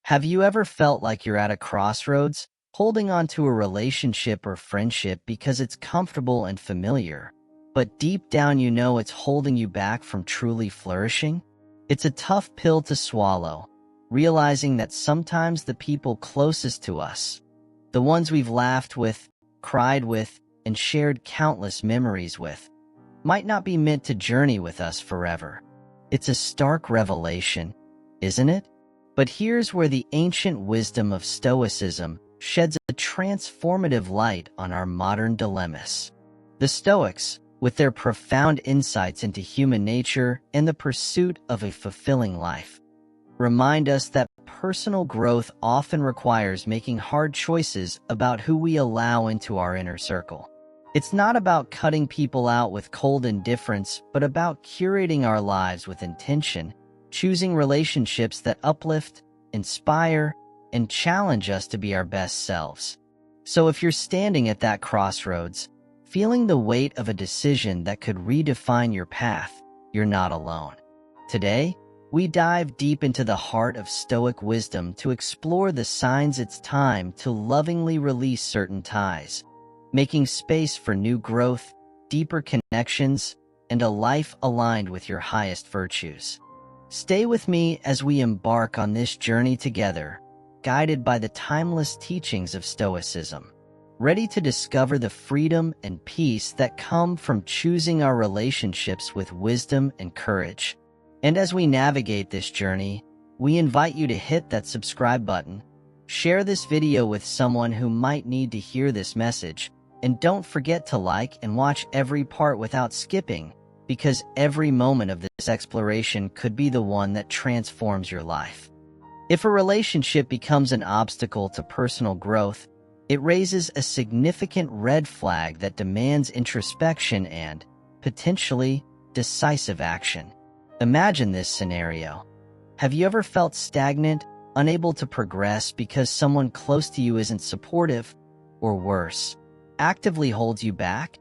Have you ever felt like you're at a crossroads, holding on to a relationship or friendship because it's comfortable and familiar, but deep down you know it's holding you back from truly flourishing? It's a tough pill to swallow, realizing that sometimes the people closest to us, the ones we've laughed with, cried with, and shared countless memories with, might not be meant to journey with us forever. It's a stark revelation, isn't it? But here's where the ancient wisdom of Stoicism sheds a transformative light on our modern dilemmas. The Stoics, with their profound insights into human nature and the pursuit of a fulfilling life, remind us that personal growth often requires making hard choices about who we allow into our inner circle. It's not about cutting people out with cold indifference, but about curating our lives with intention, choosing relationships that uplift, inspire, and challenge us to be our best selves. So if you're standing at that crossroads, feeling the weight of a decision that could redefine your path, you're not alone. Today, we dive deep into the heart of Stoic wisdom to explore the signs it's time to lovingly release certain ties, making space for new growth, deeper connections, and a life aligned with your highest virtues. Stay with me as we embark on this journey together, guided by the timeless teachings of Stoicism, ready to discover the freedom and peace that come from choosing our relationships with wisdom and courage. And as we navigate this journey, we invite you to hit that subscribe button, share this video with someone who might need to hear this message, and don't forget to like and watch every part without skipping, because every moment of this exploration could be the one that transforms your life. If a relationship becomes an obstacle to personal growth, it raises a significant red flag that demands introspection and, potentially, decisive action. Imagine this scenario. Have you ever felt stagnant, unable to progress because someone close to you isn't supportive, or worse, actively holds you back?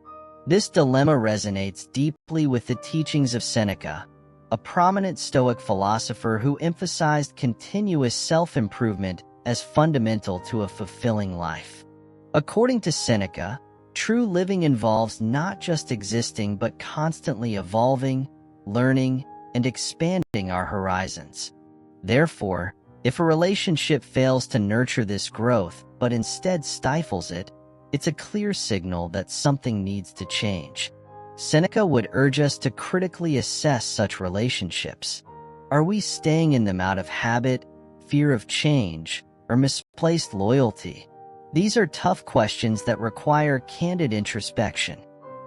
This dilemma resonates deeply with the teachings of Seneca, a prominent Stoic philosopher who emphasized continuous self-improvement as fundamental to a fulfilling life. According to Seneca, true living involves not just existing but constantly evolving, learning, and expanding our horizons. Therefore, if a relationship fails to nurture this growth but instead stifles it, it's a clear signal that something needs to change. Seneca would urge us to critically assess such relationships. Are we staying in them out of habit, fear of change, or misplaced loyalty? These are tough questions that require candid introspection.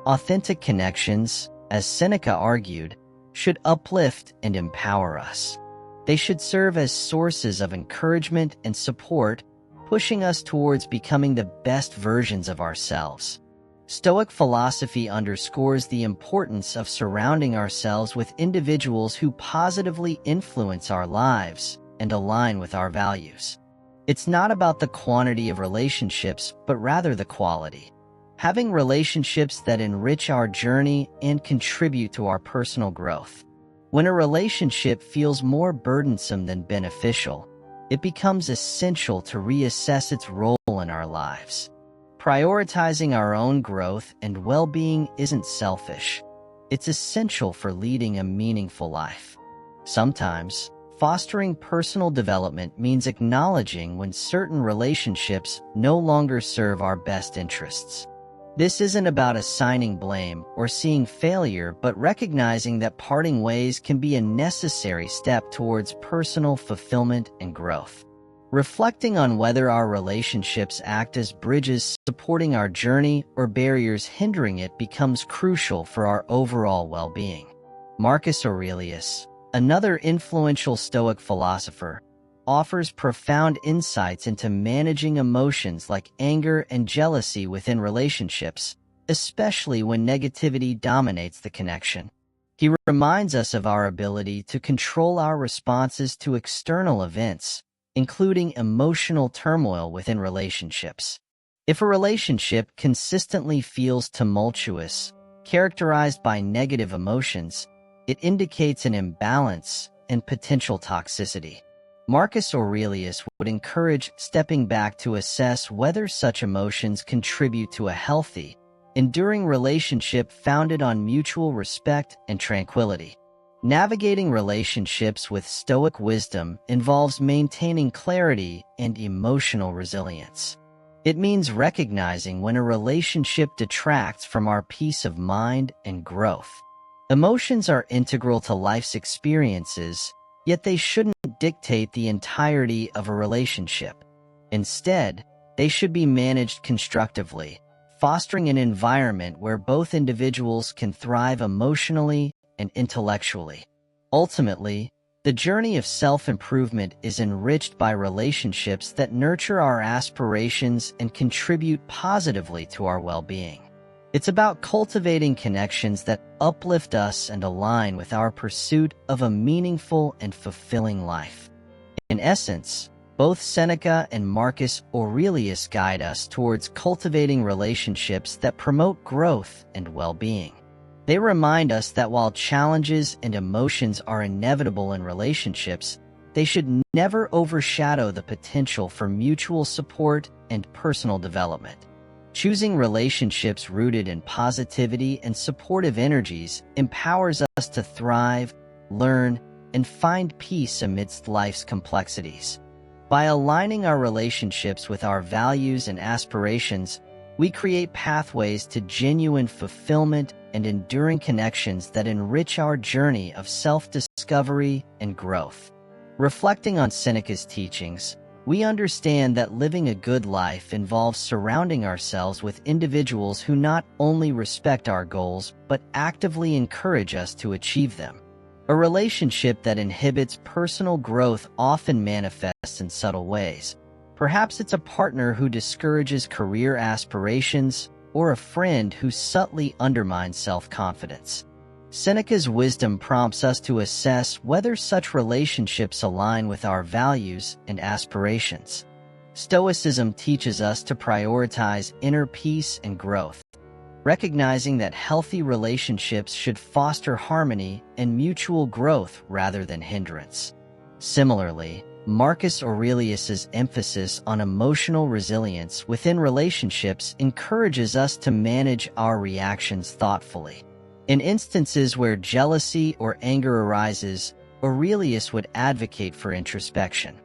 Authentic connections, as Seneca argued, should uplift and empower us. They should serve as sources of encouragement and support, pushing us towards becoming the best versions of ourselves. Stoic philosophy underscores the importance of surrounding ourselves with individuals who positively influence our lives and align with our values. It's not about the quantity of relationships, but rather the quality. Having relationships that enrich our journey and contribute to our personal growth. When a relationship feels more burdensome than beneficial, it becomes essential to reassess its role in our lives. Prioritizing our own growth and well-being isn't selfish. It's essential for leading a meaningful life. Sometimes, fostering personal development means acknowledging when certain relationships no longer serve our best interests. This isn't about assigning blame or seeing failure, but recognizing that parting ways can be a necessary step towards personal fulfillment and growth. Reflecting on whether our relationships act as bridges supporting our journey or barriers hindering it becomes crucial for our overall well-being. Marcus Aurelius, another influential Stoic philosopher, offers profound insights into managing emotions like anger and jealousy within relationships, especially when negativity dominates the connection. He reminds us of our ability to control our responses to external events, including emotional turmoil within relationships. If a relationship consistently feels tumultuous, characterized by negative emotions, it indicates an imbalance and potential toxicity. Marcus Aurelius would encourage stepping back to assess whether such emotions contribute to a healthy, enduring relationship founded on mutual respect and tranquility. Navigating relationships with Stoic wisdom involves maintaining clarity and emotional resilience. It means recognizing when a relationship detracts from our peace of mind and growth. Emotions are integral to life's experiences, yet they shouldn't dictate the entirety of a relationship. Instead, they should be managed constructively, fostering an environment where both individuals can thrive emotionally and intellectually. Ultimately, the journey of self-improvement is enriched by relationships that nurture our aspirations and contribute positively to our well-being. It's about cultivating connections that uplift us and align with our pursuit of a meaningful and fulfilling life. In essence, both Seneca and Marcus Aurelius guide us towards cultivating relationships that promote growth and well-being. They remind us that while challenges and emotions are inevitable in relationships, they should never overshadow the potential for mutual support and personal development. Choosing relationships rooted in positivity and supportive energies empowers us to thrive, learn, and find peace amidst life's complexities. By aligning our relationships with our values and aspirations, we create pathways to genuine fulfillment and enduring connections that enrich our journey of self-discovery and growth. Reflecting on Seneca's teachings, we understand that living a good life involves surrounding ourselves with individuals who not only respect our goals but actively encourage us to achieve them. A relationship that inhibits personal growth often manifests in subtle ways. Perhaps it's a partner who discourages career aspirations or a friend who subtly undermines self-confidence. Seneca's wisdom prompts us to assess whether such relationships align with our values and aspirations. Stoicism teaches us to prioritize inner peace and growth, recognizing that healthy relationships should foster harmony and mutual growth rather than hindrance. Similarly, Marcus Aurelius's emphasis on emotional resilience within relationships encourages us to manage our reactions thoughtfully. In instances where jealousy or anger arises, Aurelius would advocate for introspection.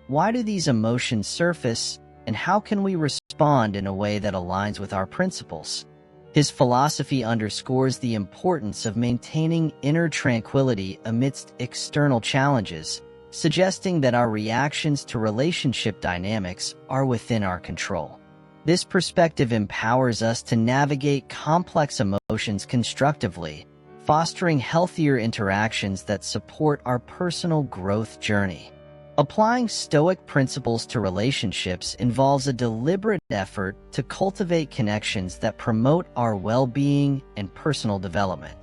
Why do these emotions surface, and how can we respond in a way that aligns with our principles? His philosophy underscores the importance of maintaining inner tranquility amidst external challenges, suggesting that our reactions to relationship dynamics are within our control. This perspective empowers us to navigate complex emotions constructively, fostering healthier interactions that support our personal growth journey. Applying Stoic principles to relationships involves a deliberate effort to cultivate connections that promote our well-being and personal development.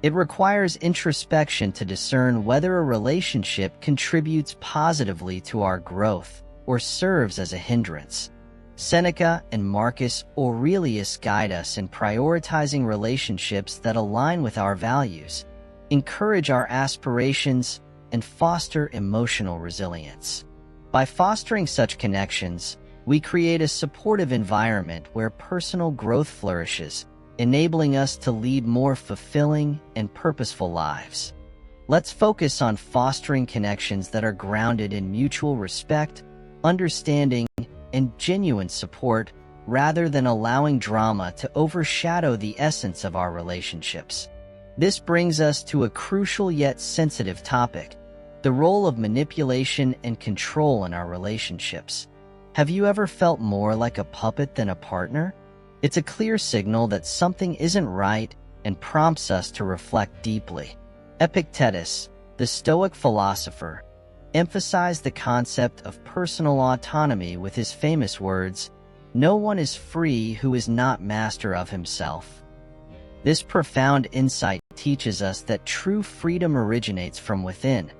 It requires introspection to discern whether a relationship contributes positively to our growth or serves as a hindrance. Seneca and Marcus Aurelius guide us in prioritizing relationships that align with our values, encourage our aspirations, and foster emotional resilience. By fostering such connections, we create a supportive environment where personal growth flourishes, enabling us to lead more fulfilling and purposeful lives. Let's focus on fostering connections that are grounded in mutual respect, understanding, and genuine support, rather than allowing drama to overshadow the essence of our relationships. This brings us to a crucial yet sensitive topic: the role of manipulation and control in our relationships. Have you ever felt more like a puppet than a partner? It's a clear signal that something isn't right and prompts us to reflect deeply. Epictetus, the Stoic philosopher, emphasized the concept of personal autonomy with his famous words, "No one is free who is not master of himself." This profound insight teaches us that true freedom originates from within,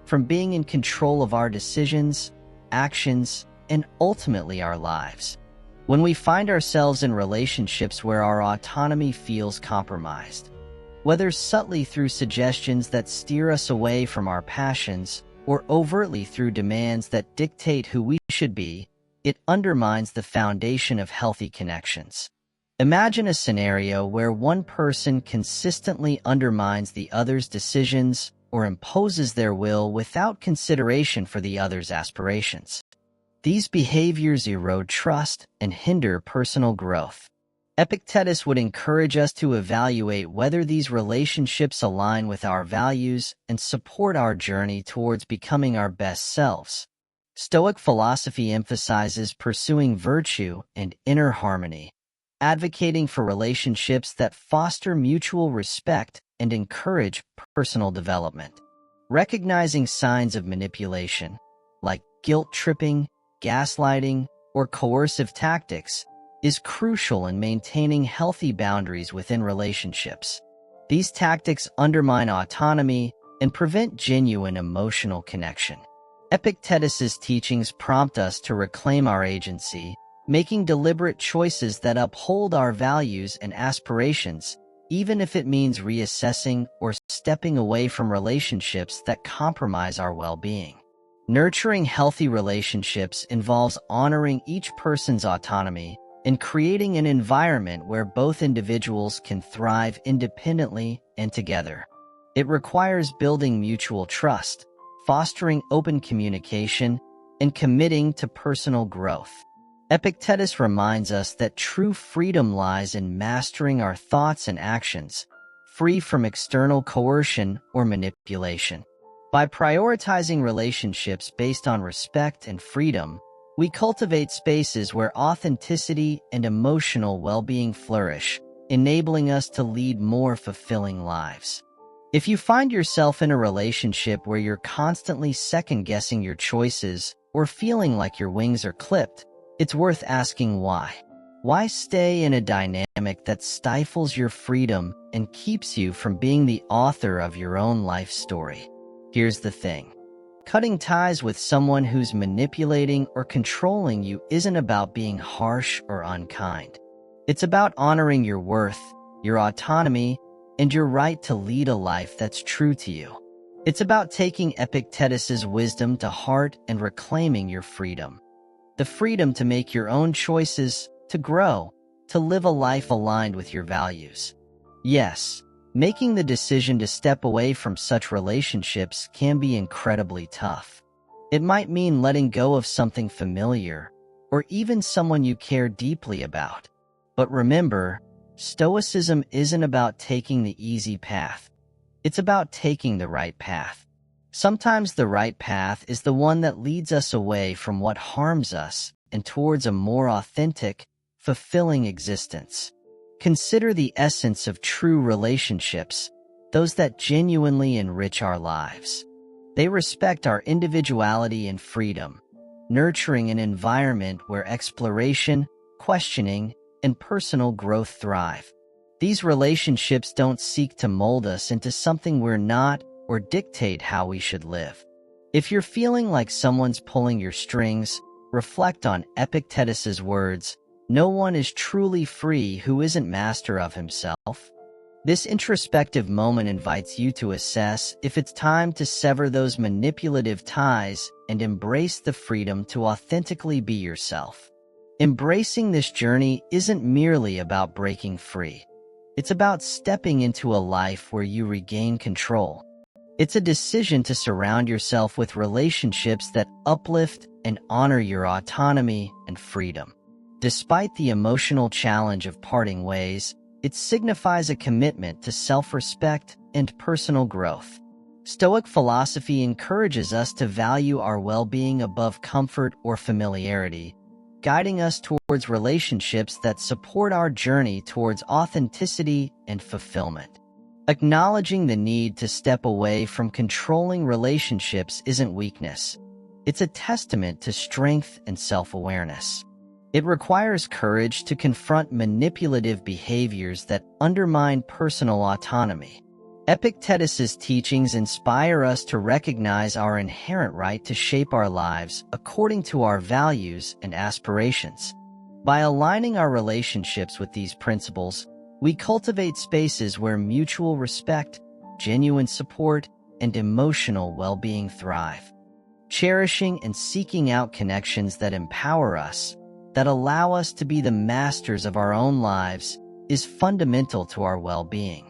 from being in control of our decisions, actions, and ultimately our lives. When we find ourselves in relationships where our autonomy feels compromised, whether subtly through suggestions that steer us away from our passions or overtly through demands that dictate who we should be, it undermines the foundation of healthy connections. Imagine a scenario where one person consistently undermines the other's decisions or imposes their will without consideration for the other's aspirations. These behaviors erode trust and hinder personal growth. Epictetus would encourage us to evaluate whether these relationships align with our values and support our journey towards becoming our best selves. Stoic philosophy emphasizes pursuing virtue and inner harmony, advocating for relationships that foster mutual respect and encourage personal development. Recognizing signs of manipulation, like guilt-tripping, gaslighting, or coercive tactics, is crucial in maintaining healthy boundaries within relationships. These tactics undermine autonomy and prevent genuine emotional connection. Epictetus's teachings prompt us to reclaim our agency, making deliberate choices that uphold our values and aspirations, even if it means reassessing or stepping away from relationships that compromise our well-being. Nurturing healthy relationships involves honoring each person's autonomy and creating an environment where both individuals can thrive independently and together. It requires building mutual trust, fostering open communication, and committing to personal growth. Epictetus reminds us that true freedom lies in mastering our thoughts and actions, free from external coercion or manipulation. By prioritizing relationships based on respect and freedom, we cultivate spaces where authenticity and emotional well-being flourish, enabling us to lead more fulfilling lives. If you find yourself in a relationship where you're constantly second-guessing your choices or feeling like your wings are clipped, it's worth asking why. Why stay in a dynamic that stifles your freedom and keeps you from being the author of your own life story? Here's the thing. Cutting ties with someone who's manipulating or controlling you isn't about being harsh or unkind. It's about honoring your worth, your autonomy, and your right to lead a life that's true to you. It's about taking Epictetus's wisdom to heart and reclaiming your freedom. The freedom to make your own choices, to grow, to live a life aligned with your values. Yes, making the decision to step away from such relationships can be incredibly tough. It might mean letting go of something familiar, or even someone you care deeply about. But remember, Stoicism isn't about taking the easy path. It's about taking the right path. Sometimes the right path is the one that leads us away from what harms us and towards a more authentic, fulfilling existence. Consider the essence of true relationships, those that genuinely enrich our lives. They respect our individuality and freedom, nurturing an environment where exploration, questioning, and personal growth thrive. These relationships don't seek to mold us into something we're not or dictate how we should live. If you're feeling like someone's pulling your strings, reflect on Epictetus's words, "No one is truly free who isn't master of himself." This introspective moment invites you to assess if it's time to sever those manipulative ties and embrace the freedom to authentically be yourself. Embracing this journey isn't merely about breaking free. It's about stepping into a life where you regain control. It's a decision to surround yourself with relationships that uplift and honor your autonomy and freedom. Despite the emotional challenge of parting ways, it signifies a commitment to self-respect and personal growth. Stoic philosophy encourages us to value our well-being above comfort or familiarity, guiding us towards relationships that support our journey towards authenticity and fulfillment. Acknowledging the need to step away from controlling relationships isn't weakness. It's a testament to strength and self-awareness. It requires courage to confront manipulative behaviors that undermine personal autonomy. Epictetus's teachings inspire us to recognize our inherent right to shape our lives according to our values and aspirations. By aligning our relationships with these principles, we cultivate spaces where mutual respect, genuine support, and emotional well-being thrive. Cherishing and seeking out connections that empower us, that allow us to be the masters of our own lives, is fundamental to our well-being.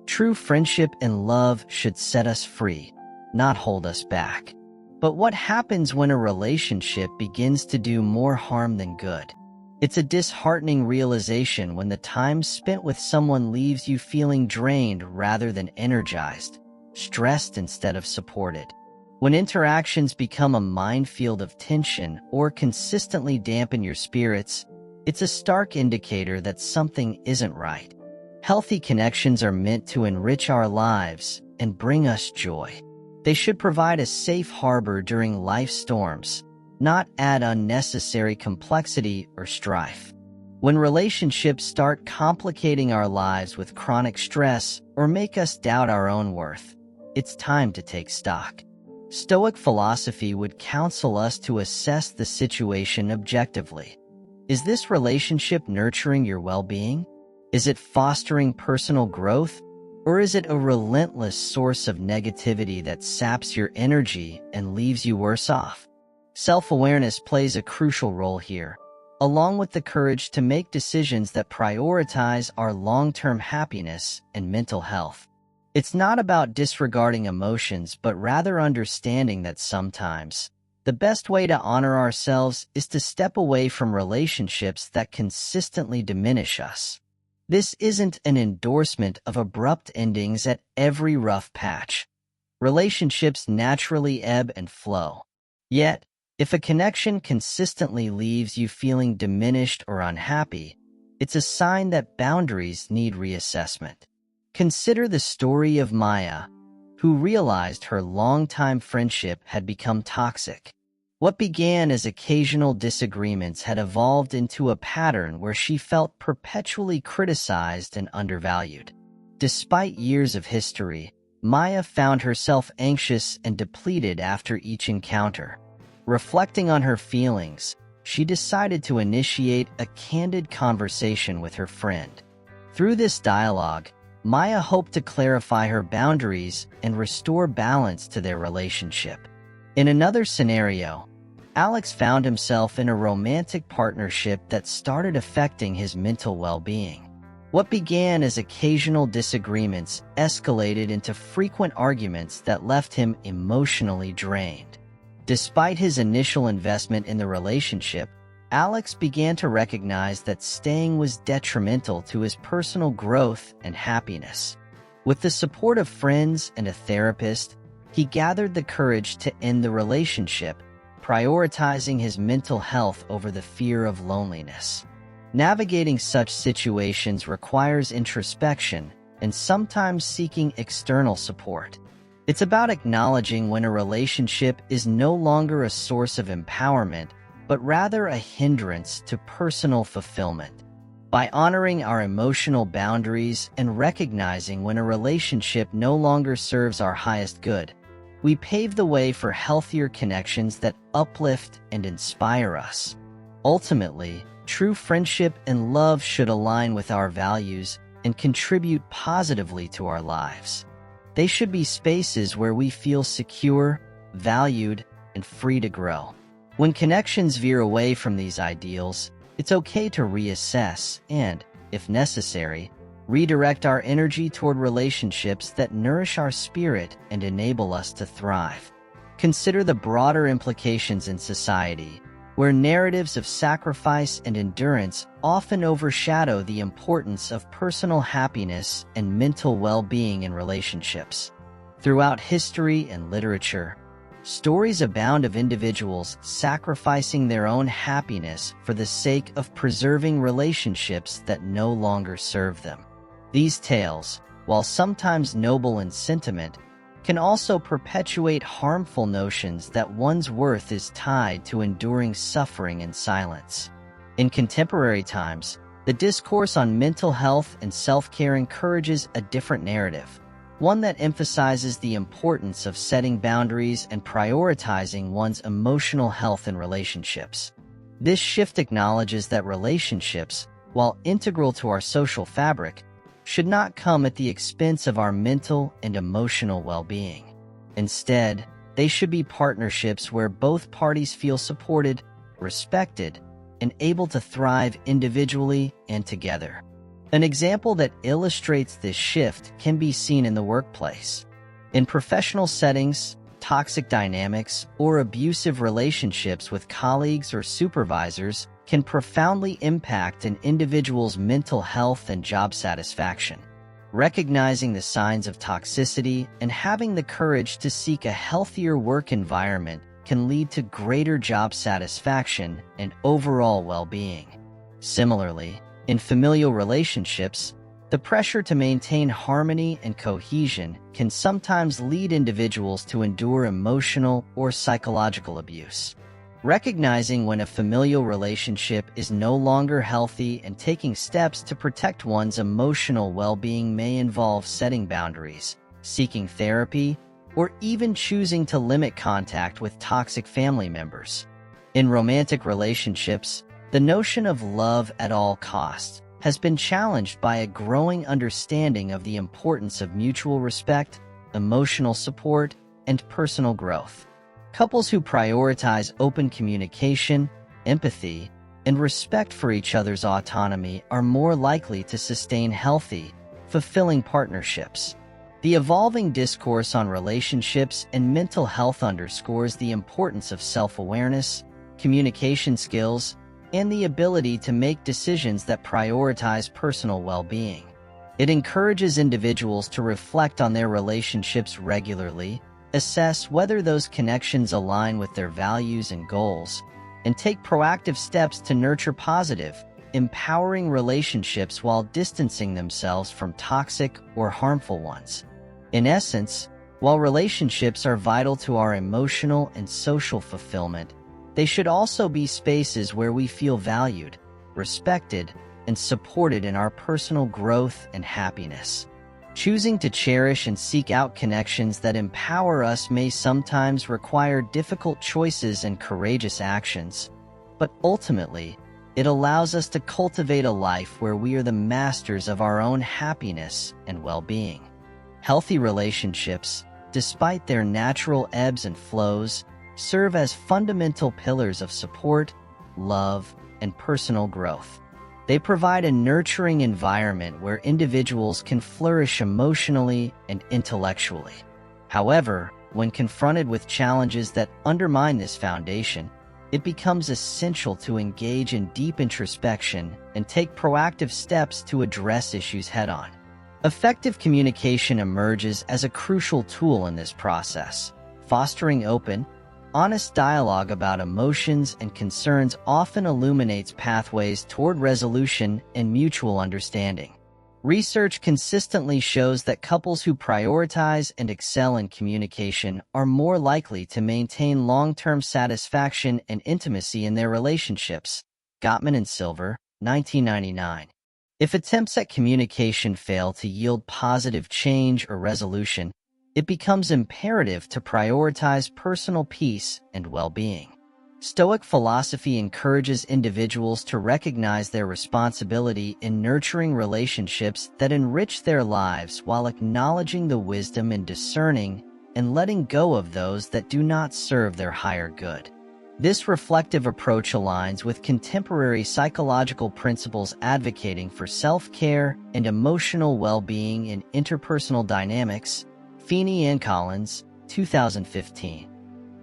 True friendship and love should set us free, not hold us back. But what happens when a relationship begins to do more harm than good? It's a disheartening realization when the time spent with someone leaves you feeling drained rather than energized, stressed instead of supported. When interactions become a minefield of tension or consistently dampen your spirits, it's a stark indicator that something isn't right. Healthy connections are meant to enrich our lives and bring us joy. They should provide a safe harbor during life's storms, not add unnecessary complexity or strife. When relationships start complicating our lives with chronic stress or make us doubt our own worth, it's time to take stock. Stoic philosophy would counsel us to assess the situation objectively. Is this relationship nurturing your well-being? Is it fostering personal growth? Or is it a relentless source of negativity that saps your energy and leaves you worse off? Self-awareness plays a crucial role here, along with the courage to make decisions that prioritize our long-term happiness and mental health. It's not about disregarding emotions, but rather understanding that sometimes the best way to honor ourselves is to step away from relationships that consistently diminish us. This isn't an endorsement of abrupt endings at every rough patch. Relationships naturally ebb and flow. Yet, if a connection consistently leaves you feeling diminished or unhappy, it's a sign that boundaries need reassessment. Consider the story of Maya, who realized her longtime friendship had become toxic. What began as occasional disagreements had evolved into a pattern where she felt perpetually criticized and undervalued. Despite years of history, Maya found herself anxious and depleted after each encounter. Reflecting on her feelings, she decided to initiate a candid conversation with her friend. Through this dialogue, Maya hoped to clarify her boundaries and restore balance to their relationship. In another scenario, Alex found himself in a romantic partnership that started affecting his mental well-being. What began as occasional disagreements escalated into frequent arguments that left him emotionally drained. Despite his initial investment in the relationship, Alex began to recognize that staying was detrimental to his personal growth and happiness. With the support of friends and a therapist, he gathered the courage to end the relationship, prioritizing his mental health over the fear of loneliness. Navigating such situations requires introspection and sometimes seeking external support. It's about acknowledging when a relationship is no longer a source of empowerment, but rather a hindrance to personal fulfillment. By honoring our emotional boundaries and recognizing when a relationship no longer serves our highest good, we pave the way for healthier connections that uplift and inspire us. Ultimately, true friendship and love should align with our values and contribute positively to our lives. They should be spaces where we feel secure, valued, and free to grow. When connections veer away from these ideals, it's okay to reassess and, if necessary, redirect our energy toward relationships that nourish our spirit and enable us to thrive. Consider the broader implications in society, where narratives of sacrifice and endurance often overshadow the importance of personal happiness and mental well-being in relationships. Throughout history and literature, stories abound of individuals sacrificing their own happiness for the sake of preserving relationships that no longer serve them. These tales, while sometimes noble in sentiment, can also perpetuate harmful notions that one's worth is tied to enduring suffering in silence. In contemporary times, the discourse on mental health and self-care encourages a different narrative, one that emphasizes the importance of setting boundaries and prioritizing one's emotional health in relationships. This shift acknowledges that relationships, while integral to our social fabric, should not come at the expense of our mental and emotional well-being. Instead, They should be partnerships where both parties feel supported, respected, and able to thrive individually and together. An example that illustrates this shift can be seen in the workplace. In professional settings, toxic dynamics or abusive relationships with colleagues or supervisors can profoundly impact an individual's mental health and job satisfaction. Recognizing the signs of toxicity and having the courage to seek a healthier work environment can lead to greater job satisfaction and overall well-being. Similarly, in familial relationships, the pressure to maintain harmony and cohesion can sometimes lead individuals to endure emotional or psychological abuse. Recognizing when a familial relationship is no longer healthy and taking steps to protect one's emotional well-being may involve setting boundaries, seeking therapy, or even choosing to limit contact with toxic family members. In romantic relationships, the notion of love at all costs has been challenged by a growing understanding of the importance of mutual respect, emotional support, and personal growth. Couples who prioritize open communication, empathy, and respect for each other's autonomy are more likely to sustain healthy, fulfilling partnerships. The evolving discourse on relationships and mental health underscores the importance of self-awareness, communication skills, and the ability to make decisions that prioritize personal well-being. It encourages individuals to reflect on their relationships regularly, assess whether those connections align with their values and goals, and take proactive steps to nurture positive, empowering relationships while distancing themselves from toxic or harmful ones. In essence, while relationships are vital to our emotional and social fulfillment, they should also be spaces where we feel valued, respected, and supported in our personal growth and happiness. Choosing to cherish and seek out connections that empower us may sometimes require difficult choices and courageous actions, but ultimately, it allows us to cultivate a life where we are the masters of our own happiness and well-being. Healthy relationships, despite their natural ebbs and flows, serve as fundamental pillars of support, love, and personal growth. They provide a nurturing environment where individuals can flourish emotionally and intellectually. However, when confronted with challenges that undermine this foundation, it becomes essential to engage in deep introspection and take proactive steps to address issues head-on. Effective communication emerges as a crucial tool in this process, fostering open, honest dialogue about emotions and concerns often illuminates pathways toward resolution and mutual understanding. Research consistently shows that couples who prioritize and excel in communication are more likely to maintain long-term satisfaction and intimacy in their relationships. Gottman and Silver, 1999. If attempts at communication fail to yield positive change or resolution, it becomes imperative to prioritize personal peace and well-being. Stoic philosophy encourages individuals to recognize their responsibility in nurturing relationships that enrich their lives while acknowledging the wisdom in discerning and letting go of those that do not serve their higher good. This reflective approach aligns with contemporary psychological principles advocating for self-care and emotional well-being in interpersonal dynamics. Feeney and Collins, 2015.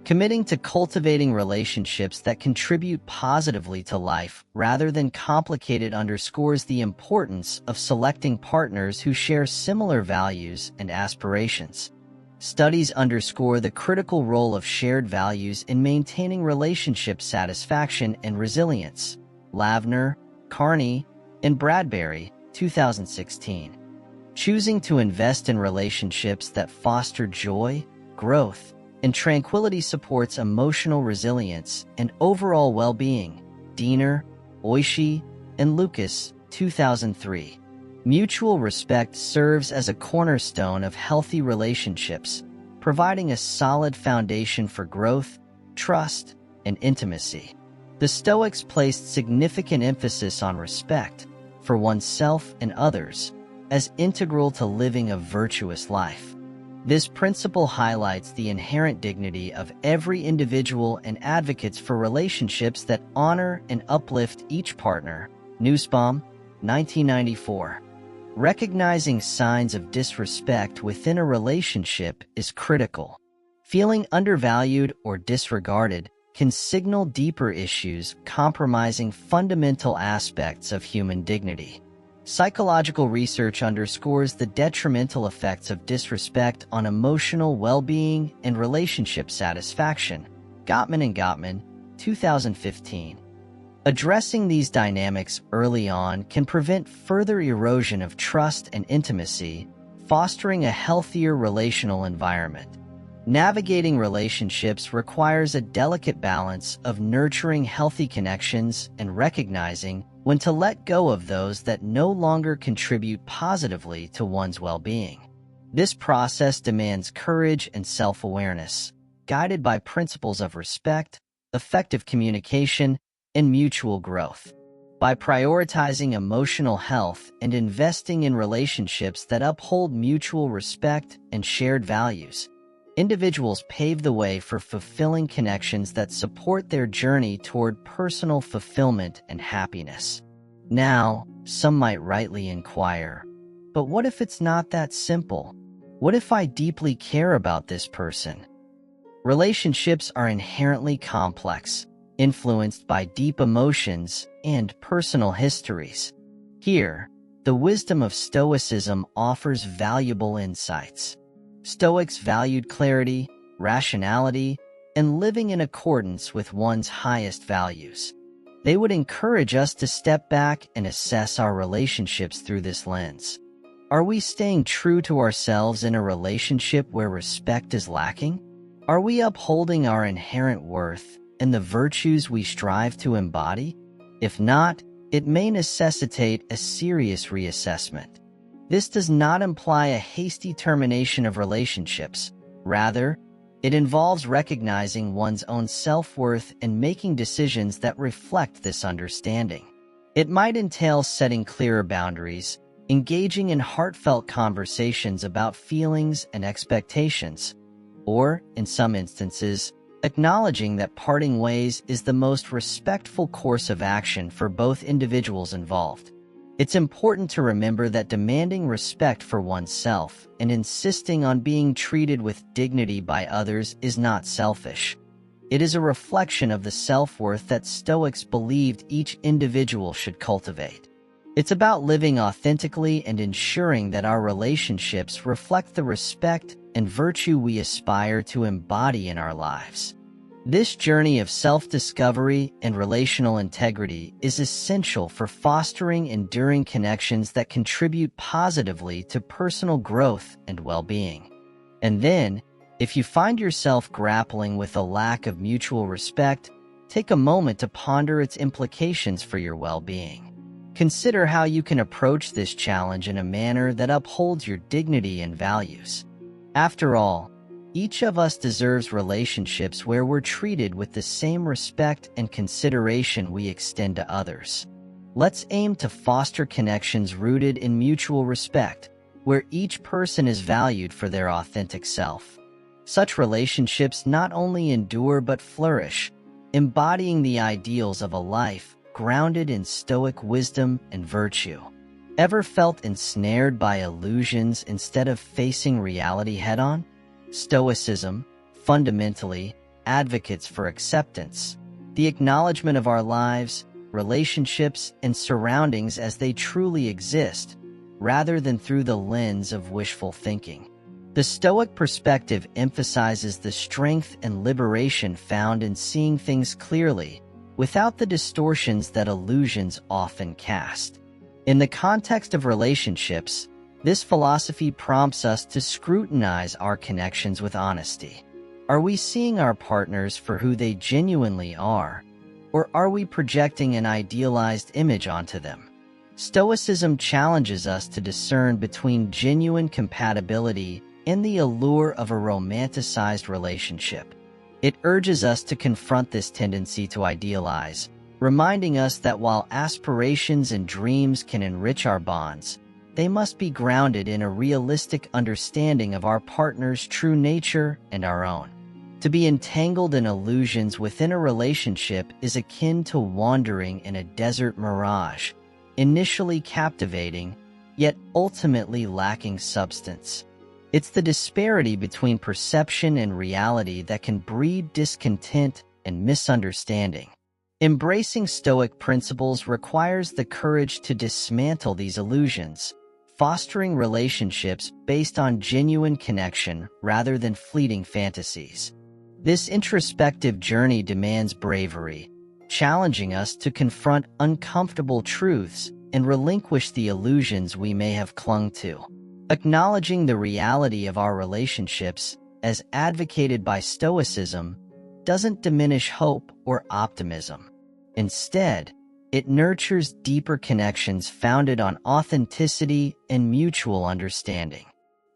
Committing to cultivating relationships that contribute positively to life rather than complicate it underscores the importance of selecting partners who share similar values and aspirations. Studies underscore the critical role of shared values in maintaining relationship satisfaction and resilience. Lavner, Carney, and Bradbury, 2016. Choosing to invest in relationships that foster joy, growth, and tranquility supports emotional resilience and overall well-being. Diener, Oishi, and Lucas, 2003. Mutual respect serves as a cornerstone of healthy relationships, providing a solid foundation for growth, trust, and intimacy. The Stoics placed significant emphasis on respect for oneself and others as integral to living a virtuous life. This principle highlights the inherent dignity of every individual and advocates for relationships that honor and uplift each partner. Nussbaum, 1994. Recognizing signs of disrespect within a relationship is critical. Feeling undervalued or disregarded can signal deeper issues compromising fundamental aspects of human dignity. Psychological research underscores the detrimental effects of disrespect on emotional well-being and relationship satisfaction. Gottman and Gottman, 2015. Addressing these dynamics early on can prevent further erosion of trust and intimacy, fostering a healthier relational environment. Navigating relationships requires a delicate balance of nurturing healthy connections and recognizing when to let go of those that no longer contribute positively to one's well-being. This process demands courage and self-awareness, guided by principles of respect, effective communication, and mutual growth. By prioritizing emotional health and investing in relationships that uphold mutual respect and shared values, individuals pave the way for fulfilling connections that support their journey toward personal fulfillment and happiness. Now, some might rightly inquire, but what if it's not that simple? What if I deeply care about this person? Relationships are inherently complex, influenced by deep emotions and personal histories. Here, the wisdom of Stoicism offers valuable insights. Stoics valued clarity, rationality, and living in accordance with one's highest values. They would encourage us to step back and assess our relationships through this lens. Are we staying true to ourselves in a relationship where respect is lacking? Are we upholding our inherent worth and the virtues we strive to embody? If not, it may necessitate a serious reassessment. This does not imply a hasty termination of relationships. Rather, it involves recognizing one's own self-worth and making decisions that reflect this understanding. It might entail setting clearer boundaries, engaging in heartfelt conversations about feelings and expectations, or, in some instances, acknowledging that parting ways is the most respectful course of action for both individuals involved. It's important to remember that demanding respect for oneself and insisting on being treated with dignity by others is not selfish. It is a reflection of the self-worth that Stoics believed each individual should cultivate. It's about living authentically and ensuring that our relationships reflect the respect and virtue we aspire to embody in our lives. This journey of self-discovery and relational integrity is essential for fostering enduring connections that contribute positively to personal growth and well-being. And then, if you find yourself grappling with a lack of mutual respect, take a moment to ponder its implications for your well-being. Consider how you can approach this challenge in a manner that upholds your dignity and values. After all, each of us deserves relationships where we're treated with the same respect and consideration we extend to others. Let's aim to foster connections rooted in mutual respect, where each person is valued for their authentic self. Such relationships not only endure but flourish, embodying the ideals of a life grounded in Stoic wisdom and virtue. Ever felt ensnared by illusions instead of facing reality head-on? Stoicism, fundamentally, advocates for acceptance, the acknowledgement of our lives, relationships, and surroundings as they truly exist, rather than through the lens of wishful thinking. The Stoic perspective emphasizes the strength and liberation found in seeing things clearly, without the distortions that illusions often cast. In the context of relationships, this philosophy prompts us to scrutinize our connections with honesty. Are we seeing our partners for who they genuinely are, or are we projecting an idealized image onto them? Stoicism challenges us to discern between genuine compatibility and the allure of a romanticized relationship. It urges us to confront this tendency to idealize, reminding us that while aspirations and dreams can enrich our bonds, they must be grounded in a realistic understanding of our partner's true nature and our own. To be entangled in illusions within a relationship is akin to wandering in a desert mirage, initially captivating, yet ultimately lacking substance. It's the disparity between perception and reality that can breed discontent and misunderstanding. Embracing Stoic principles requires the courage to dismantle these illusions, fostering relationships based on genuine connection rather than fleeting fantasies. This introspective journey demands bravery, challenging us to confront uncomfortable truths and relinquish the illusions we may have clung to. Acknowledging the reality of our relationships, as advocated by Stoicism, doesn't diminish hope or optimism. Instead, it nurtures deeper connections founded on authenticity and mutual understanding.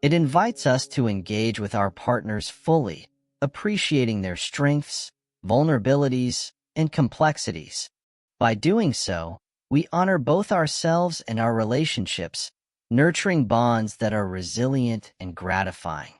It invites us to engage with our partners fully, appreciating their strengths, vulnerabilities, and complexities. By doing so, we honor both ourselves and our relationships, nurturing bonds that are resilient and gratifying.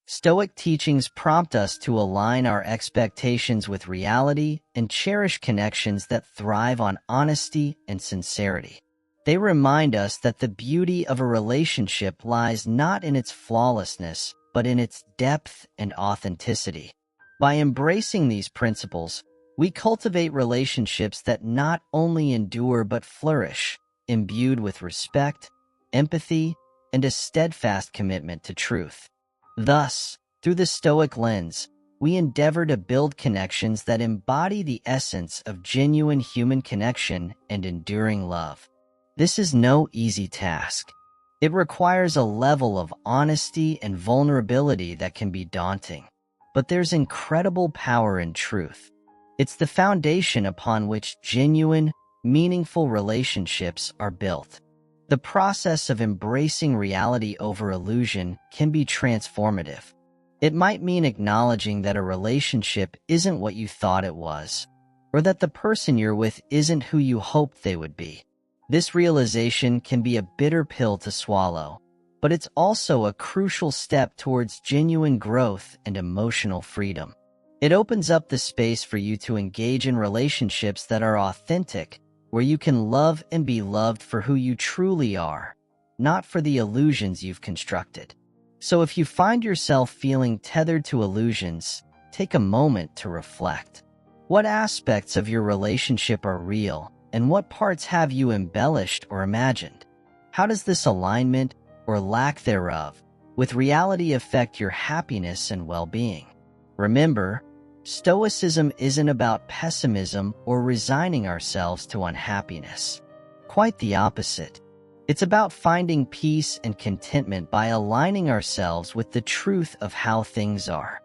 Stoic teachings prompt us to align our expectations with reality and cherish connections that thrive on honesty and sincerity. They remind us that the beauty of a relationship lies not in its flawlessness, but in its depth and authenticity. By embracing these principles, we cultivate relationships that not only endure but flourish, imbued with respect, empathy, and a steadfast commitment to truth. Thus, through the Stoic lens, we endeavor to build connections that embody the essence of genuine human connection and enduring love. This is no easy task. It requires a level of honesty and vulnerability that can be daunting. But there's incredible power in truth. It's the foundation upon which genuine, meaningful relationships are built. The process of embracing reality over illusion can be transformative. It might mean acknowledging that a relationship isn't what you thought it was, or that the person you're with isn't who you hoped they would be. This realization can be a bitter pill to swallow, but it's also a crucial step towards genuine growth and emotional freedom. It opens up the space for you to engage in relationships that are authentic, where you can love and be loved for who you truly are, not for the illusions you've constructed. So if you find yourself feeling tethered to illusions, take a moment to reflect. What aspects of your relationship are real, and what parts have you embellished or imagined? How does this alignment, or lack thereof, with reality affect your happiness and well-being? Remember, Stoicism isn't about pessimism or resigning ourselves to unhappiness. Quite the opposite. It's about finding peace and contentment by aligning ourselves with the truth of how things are.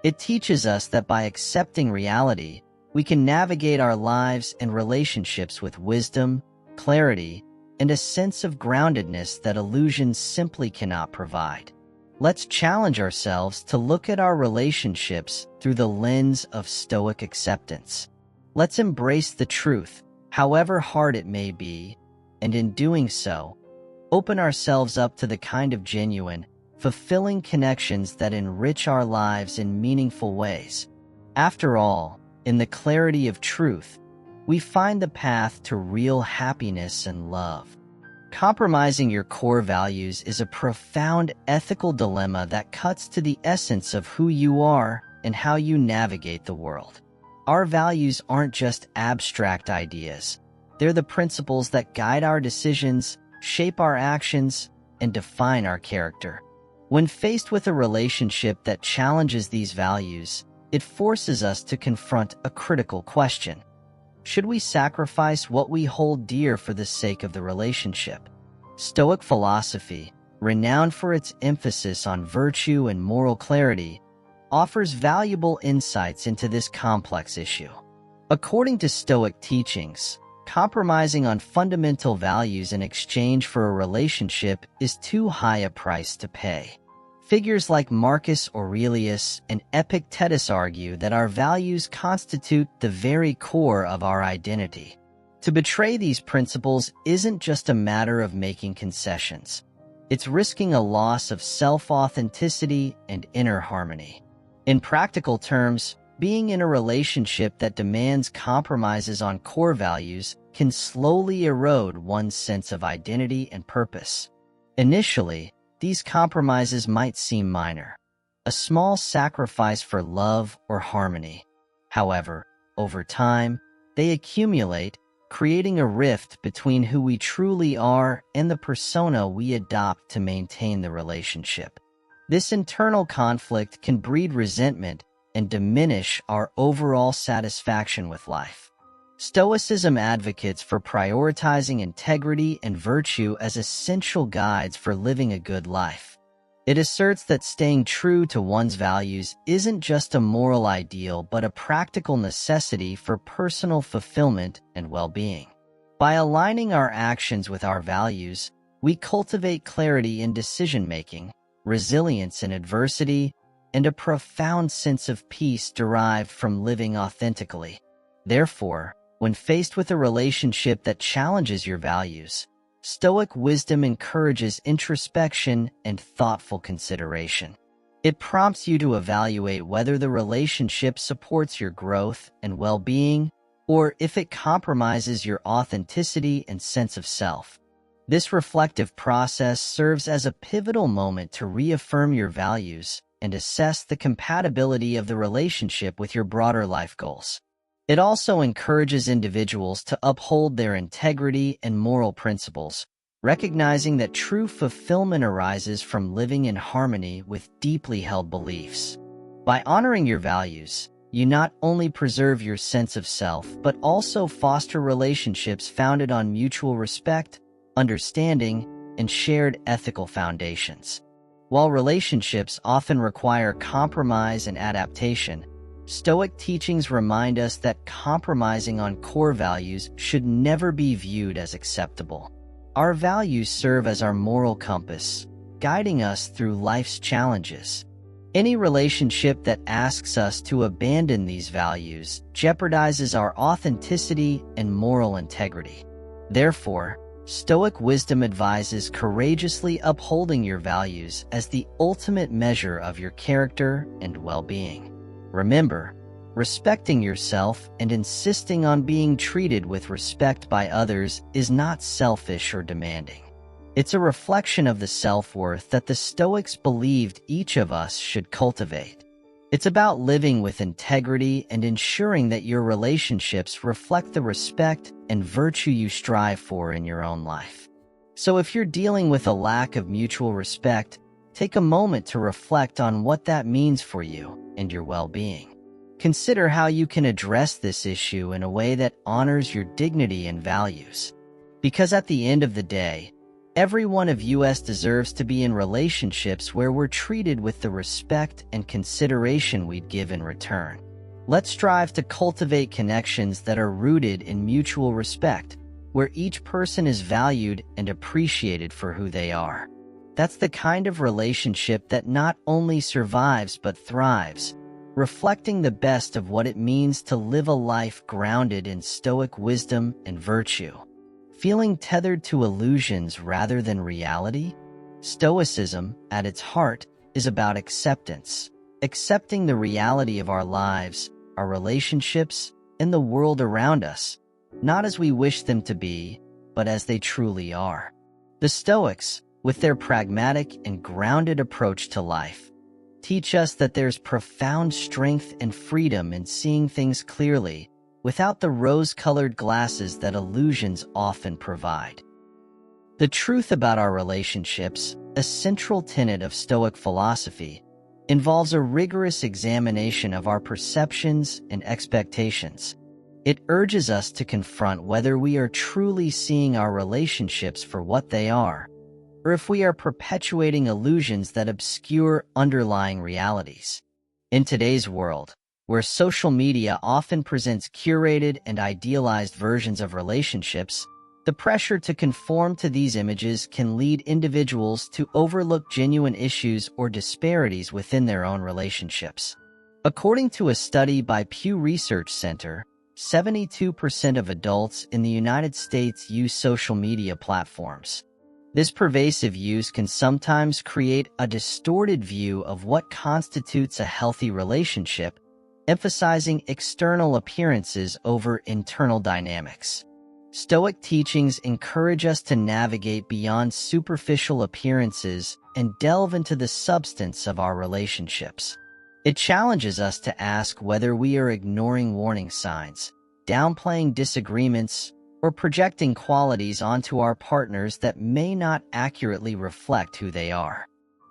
It teaches us that by accepting reality, we can navigate our lives and relationships with wisdom, clarity, and a sense of groundedness that illusions simply cannot provide. Let's challenge ourselves to look at our relationships through the lens of Stoic acceptance. Let's embrace the truth, however hard it may be, and in doing so, open ourselves up to the kind of genuine, fulfilling connections that enrich our lives in meaningful ways. After all, in the clarity of truth, we find the path to real happiness and love. Compromising your core values is a profound ethical dilemma that cuts to the essence of who you are and how you navigate the world. Our values aren't just abstract ideas. They're the principles that guide our decisions, shape our actions, and define our character. When faced with a relationship that challenges these values, it forces us to confront a critical question. Should we sacrifice what we hold dear for the sake of the relationship? Stoic philosophy, renowned for its emphasis on virtue and moral clarity, offers valuable insights into this complex issue. According to Stoic teachings, compromising on fundamental values in exchange for a relationship is too high a price to pay. Figures like Marcus Aurelius and Epictetus argue that our values constitute the very core of our identity. To betray these principles isn't just a matter of making concessions. It's risking a loss of self-authenticity and inner harmony. In practical terms, being in a relationship that demands compromises on core values can slowly erode one's sense of identity and purpose. Initially, these compromises might seem minor, a small sacrifice for love or harmony. However, over time, they accumulate, creating a rift between who we truly are and the persona we adopt to maintain the relationship. This internal conflict can breed resentment and diminish our overall satisfaction with life. Stoicism advocates for prioritizing integrity and virtue as essential guides for living a good life. It asserts that staying true to one's values isn't just a moral ideal but a practical necessity for personal fulfillment and well-being. By aligning our actions with our values, we cultivate clarity in decision-making, resilience in adversity, and a profound sense of peace derived from living authentically. Therefore, when faced with a relationship that challenges your values, Stoic wisdom encourages introspection and thoughtful consideration. It prompts you to evaluate whether the relationship supports your growth and well-being, or if it compromises your authenticity and sense of self. This reflective process serves as a pivotal moment to reaffirm your values and assess the compatibility of the relationship with your broader life goals. It also encourages individuals to uphold their integrity and moral principles, recognizing that true fulfillment arises from living in harmony with deeply held beliefs. By honoring your values, you not only preserve your sense of self but also foster relationships founded on mutual respect, understanding, and shared ethical foundations. While relationships often require compromise and adaptation, Stoic teachings remind us that compromising on core values should never be viewed as acceptable. Our values serve as our moral compass, guiding us through life's challenges. Any relationship that asks us to abandon these values jeopardizes our authenticity and moral integrity. Therefore, Stoic wisdom advises courageously upholding your values as the ultimate measure of your character and well-being. Remember, respecting yourself and insisting on being treated with respect by others is not selfish or demanding. It's a reflection of the self-worth that the Stoics believed each of us should cultivate. It's about living with integrity and ensuring that your relationships reflect the respect and virtue you strive for in your own life. So if you're dealing with a lack of mutual respect, take a moment to reflect on what that means for you and your well-being. Consider how you can address this issue in a way that honors your dignity and values. Because at the end of the day, every one of us deserves to be in relationships where we're treated with the respect and consideration we'd give in return. Let's strive to cultivate connections that are rooted in mutual respect, where each person is valued and appreciated for who they are. That's the kind of relationship that not only survives but thrives, reflecting the best of what it means to live a life grounded in Stoic wisdom and virtue. Feeling tethered to illusions rather than reality? Stoicism, at its heart, is about acceptance, accepting the reality of our lives, our relationships, and the world around us, not as we wish them to be, but as they truly are. The Stoics, with their pragmatic and grounded approach to life, teach us that there's profound strength and freedom in seeing things clearly, without the rose-colored glasses that illusions often provide. The truth about our relationships, a central tenet of Stoic philosophy, involves a rigorous examination of our perceptions and expectations. It urges us to confront whether we are truly seeing our relationships for what they are, or if we are perpetuating illusions that obscure underlying realities. In today's world, where social media often presents curated and idealized versions of relationships, the pressure to conform to these images can lead individuals to overlook genuine issues or disparities within their own relationships. According to a study by Pew Research Center, 72% of adults in the United States use social media platforms. This pervasive use can sometimes create a distorted view of what constitutes a healthy relationship, emphasizing external appearances over internal dynamics. Stoic teachings encourage us to navigate beyond superficial appearances and delve into the substance of our relationships. It challenges us to ask whether we are ignoring warning signs, downplaying disagreements, or projecting qualities onto our partners that may not accurately reflect who they are.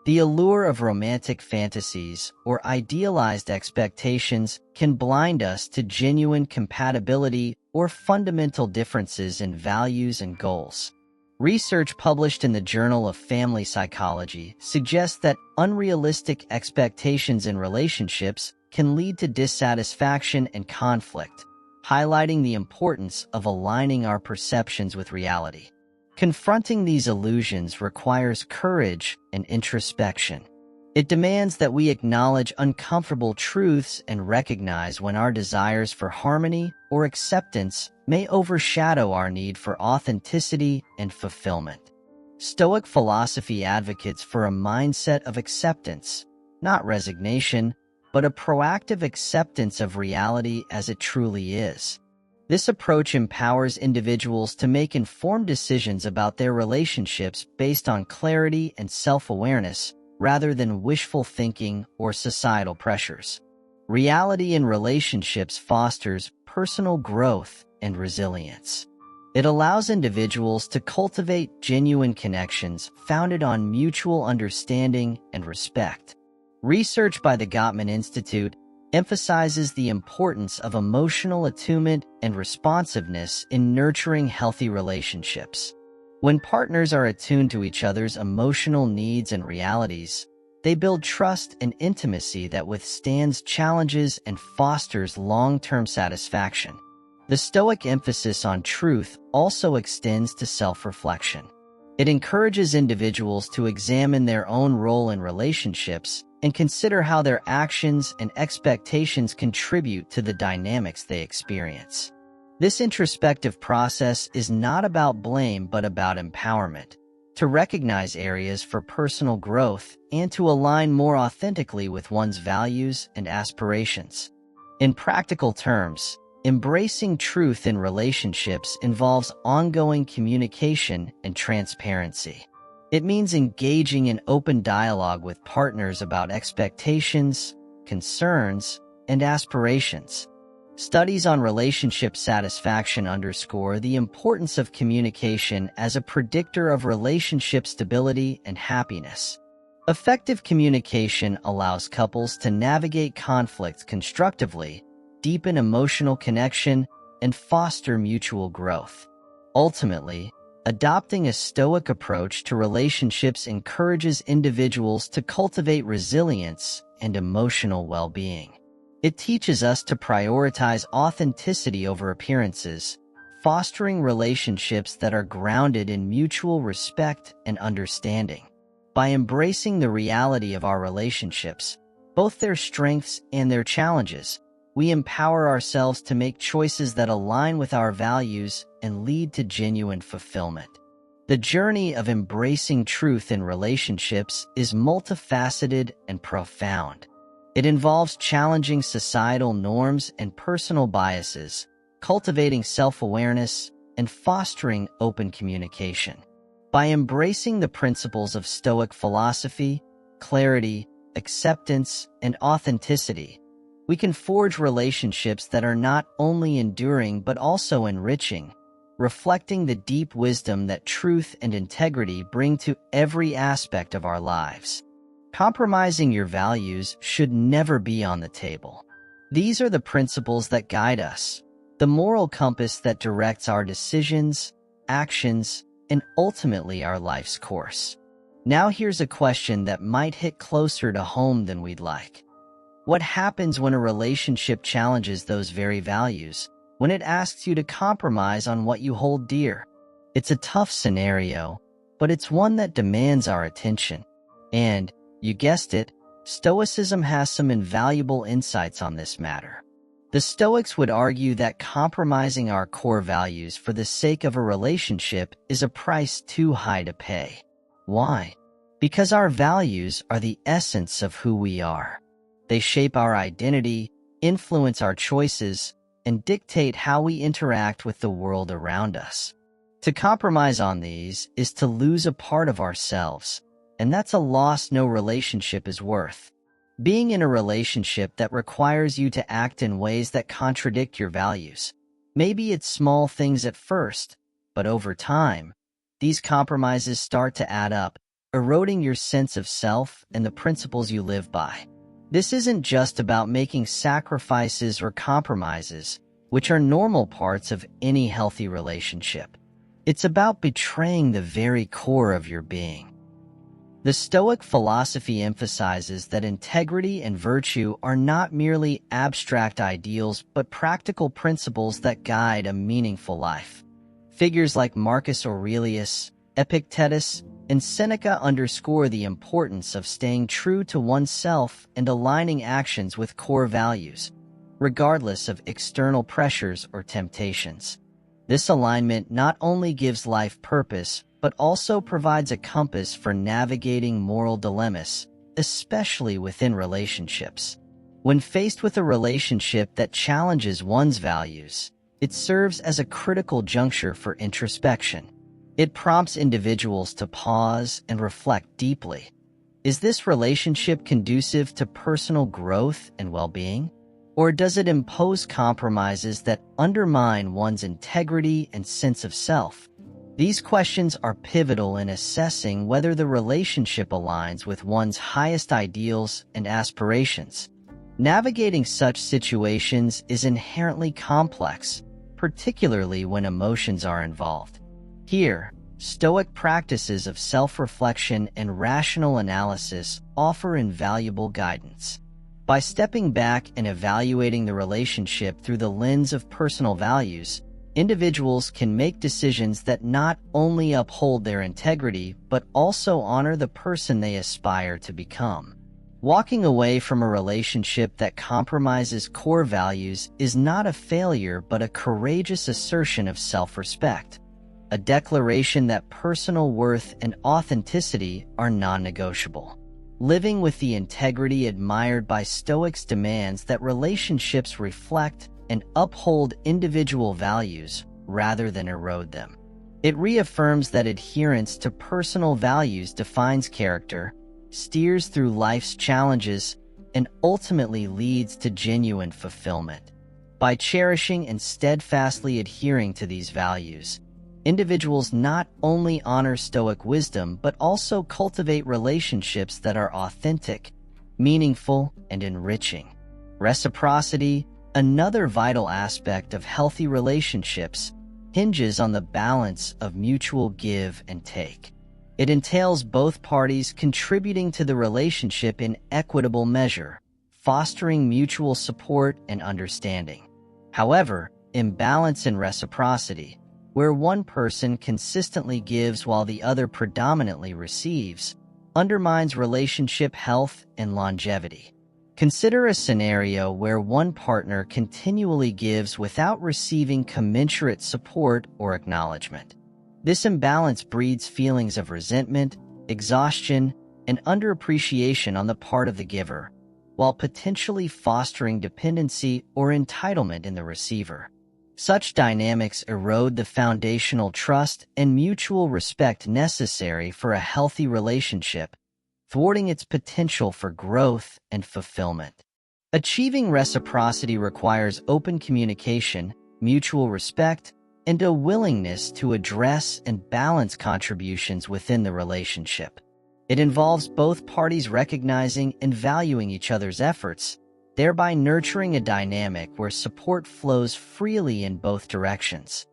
The allure of romantic fantasies or idealized expectations can blind us to genuine compatibility or fundamental differences in values and goals. Research published in the Journal of Family Psychology suggests that unrealistic expectations in relationships can lead to dissatisfaction and conflict, highlighting the importance of aligning our perceptions with reality. Confronting these illusions requires courage and introspection. It demands that we acknowledge uncomfortable truths and recognize when our desires for harmony or acceptance may overshadow our need for authenticity and fulfillment. Stoic philosophy advocates for a mindset of acceptance, not resignation, but a proactive acceptance of reality as it truly is. This approach empowers individuals to make informed decisions about their relationships based on clarity and self-awareness rather than wishful thinking or societal pressures. Reality in relationships fosters personal growth and resilience. It allows individuals to cultivate genuine connections founded on mutual understanding and respect. Research by the Gottman Institute emphasizes the importance of emotional attunement and responsiveness in nurturing healthy relationships. When partners are attuned to each other's emotional needs and realities, they build trust and intimacy that withstands challenges and fosters long-term satisfaction. The Stoic emphasis on truth also extends to self-reflection. It encourages individuals to examine their own role in relationships and consider how their actions and expectations contribute to the dynamics they experience. This introspective process is not about blame but about empowerment, to recognize areas for personal growth and to align more authentically with one's values and aspirations. In practical terms, embracing truth in relationships involves ongoing communication and transparency. It means engaging in open dialogue with partners about expectations, concerns, and aspirations. Studies on relationship satisfaction underscore the importance of communication as a predictor of relationship stability and happiness. Effective communication allows couples to navigate conflict constructively, deepen emotional connection, and foster mutual growth. Ultimately, adopting a Stoic approach to relationships encourages individuals to cultivate resilience and emotional well-being. It teaches us to prioritize authenticity over appearances, fostering relationships that are grounded in mutual respect and understanding. By embracing the reality of our relationships, both their strengths and their challenges, we empower ourselves to make choices that align with our values and lead to genuine fulfillment. The journey of embracing truth in relationships is multifaceted and profound. It involves challenging societal norms and personal biases, cultivating self-awareness, and fostering open communication. By embracing the principles of Stoic philosophy, clarity, acceptance, and authenticity, we can forge relationships that are not only enduring but also enriching, reflecting the deep wisdom that truth and integrity bring to every aspect of our lives. Compromising your values should never be on the table. These are the principles that guide us, the moral compass that directs our decisions, actions, and ultimately our life's course. Now here's a question that might hit closer to home than we'd like. What happens when a relationship challenges those very values, when it asks you to compromise on what you hold dear? It's a tough scenario, but it's one that demands our attention. And, you guessed it, Stoicism has some invaluable insights on this matter. The Stoics would argue that compromising our core values for the sake of a relationship is a price too high to pay. Why? Because our values are the essence of who we are. They shape our identity, influence our choices, and dictate how we interact with the world around us. To compromise on these is to lose a part of ourselves, and that's a loss no relationship is worth. Being in a relationship that requires you to act in ways that contradict your values. Maybe it's small things at first, but over time, these compromises start to add up, eroding your sense of self and the principles you live by. This isn't just about making sacrifices or compromises, which are normal parts of any healthy relationship. It's about betraying the very core of your being. The Stoic philosophy emphasizes that integrity and virtue are not merely abstract ideals but practical principles that guide a meaningful life. Figures like Marcus Aurelius, Epictetus, and Seneca underscore the importance of staying true to oneself and aligning actions with core values, regardless of external pressures or temptations. This alignment not only gives life purpose, but also provides a compass for navigating moral dilemmas, especially within relationships. When faced with a relationship that challenges one's values, it serves as a critical juncture for introspection. It prompts individuals to pause and reflect deeply. Is this relationship conducive to personal growth and well-being? Or does it impose compromises that undermine one's integrity and sense of self? These questions are pivotal in assessing whether the relationship aligns with one's highest ideals and aspirations. Navigating such situations is inherently complex, particularly when emotions are involved. Here, Stoic practices of self-reflection and rational analysis offer invaluable guidance. By stepping back and evaluating the relationship through the lens of personal values, individuals can make decisions that not only uphold their integrity but also honor the person they aspire to become. Walking away from a relationship that compromises core values is not a failure but a courageous assertion of self-respect, a declaration that personal worth and authenticity are non-negotiable. Living with the integrity admired by Stoics demands that relationships reflect and uphold individual values rather than erode them. It reaffirms that adherence to personal values defines character, steers through life's challenges, and ultimately leads to genuine fulfillment. By cherishing and steadfastly adhering to these values, individuals not only honor Stoic wisdom but also cultivate relationships that are authentic, meaningful, and enriching. Reciprocity, another vital aspect of healthy relationships, hinges on the balance of mutual give and take. It entails both parties contributing to the relationship in equitable measure, fostering mutual support and understanding. However, imbalance in reciprocity, where one person consistently gives while the other predominantly receives, undermines relationship health and longevity. Consider a scenario where one partner continually gives without receiving commensurate support or acknowledgement. This imbalance breeds feelings of resentment, exhaustion, and underappreciation on the part of the giver, while potentially fostering dependency or entitlement in the receiver. Such dynamics erode the foundational trust and mutual respect necessary for a healthy relationship, thwarting its potential for growth and fulfillment. Achieving reciprocity requires open communication, mutual respect, and a willingness to address and balance contributions within the relationship. It involves both parties recognizing and valuing each other's efforts, thereby nurturing a dynamic where support flows freely in both directions.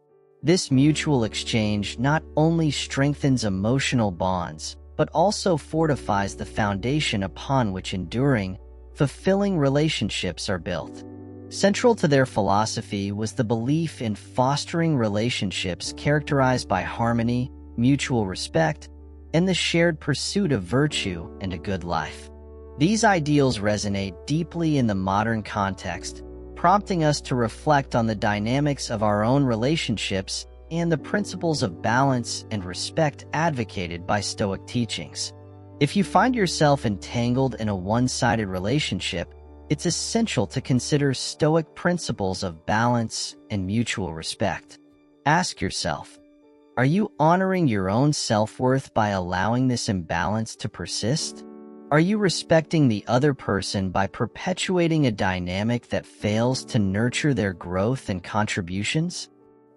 This mutual exchange not only strengthens emotional bonds, but also fortifies the foundation upon which enduring, fulfilling relationships are built. Central to their philosophy was the belief in fostering relationships characterized by harmony, mutual respect, and the shared pursuit of virtue and a good life. These ideals resonate deeply in the modern context, prompting us to reflect on the dynamics of our own relationships and the principles of balance and respect advocated by Stoic teachings. If you find yourself entangled in a one-sided relationship, it's essential to consider Stoic principles of balance and mutual respect. Ask yourself, are you honoring your own self-worth by allowing this imbalance to persist? Are you respecting the other person by perpetuating a dynamic that fails to nurture their growth and contributions?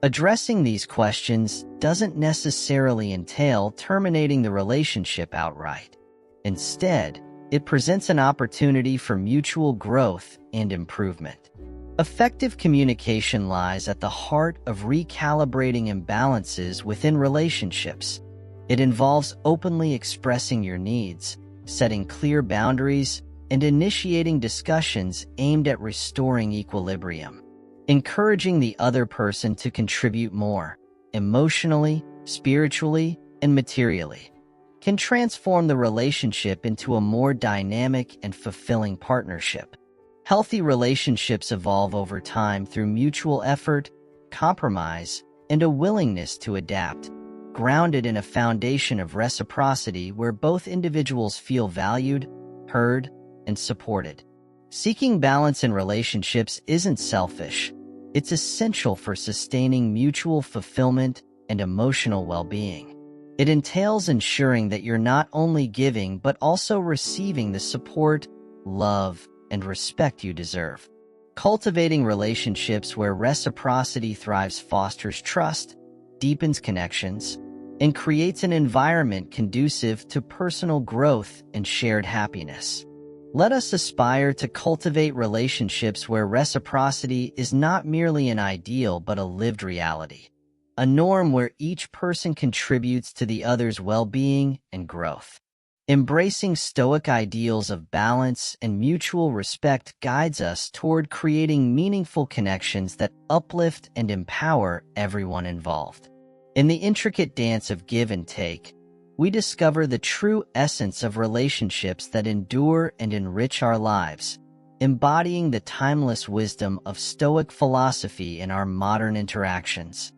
Addressing these questions doesn't necessarily entail terminating the relationship outright. Instead, it presents an opportunity for mutual growth and improvement. Effective communication lies at the heart of recalibrating imbalances within relationships. It involves openly expressing your needs, setting clear boundaries, and initiating discussions aimed at restoring equilibrium. Encouraging the other person to contribute more, emotionally, spiritually, and materially, can transform the relationship into a more dynamic and fulfilling partnership. Healthy relationships evolve over time through mutual effort, compromise, and a willingness to adapt, grounded in a foundation of reciprocity where both individuals feel valued, heard, and supported. Seeking balance in relationships isn't selfish. It's essential for sustaining mutual fulfillment and emotional well-being. It entails ensuring that you're not only giving but also receiving the support, love, and respect you deserve. Cultivating relationships where reciprocity thrives fosters trust, deepens connections, and creates an environment conducive to personal growth and shared happiness. Let us aspire to cultivate relationships where reciprocity is not merely an ideal but a lived reality, a norm where each person contributes to the other's well-being and growth. Embracing Stoic ideals of balance and mutual respect guides us toward creating meaningful connections that uplift and empower everyone involved. In the intricate dance of give and take, we discover the true essence of relationships that endure and enrich our lives, embodying the timeless wisdom of Stoic philosophy in our modern interactions.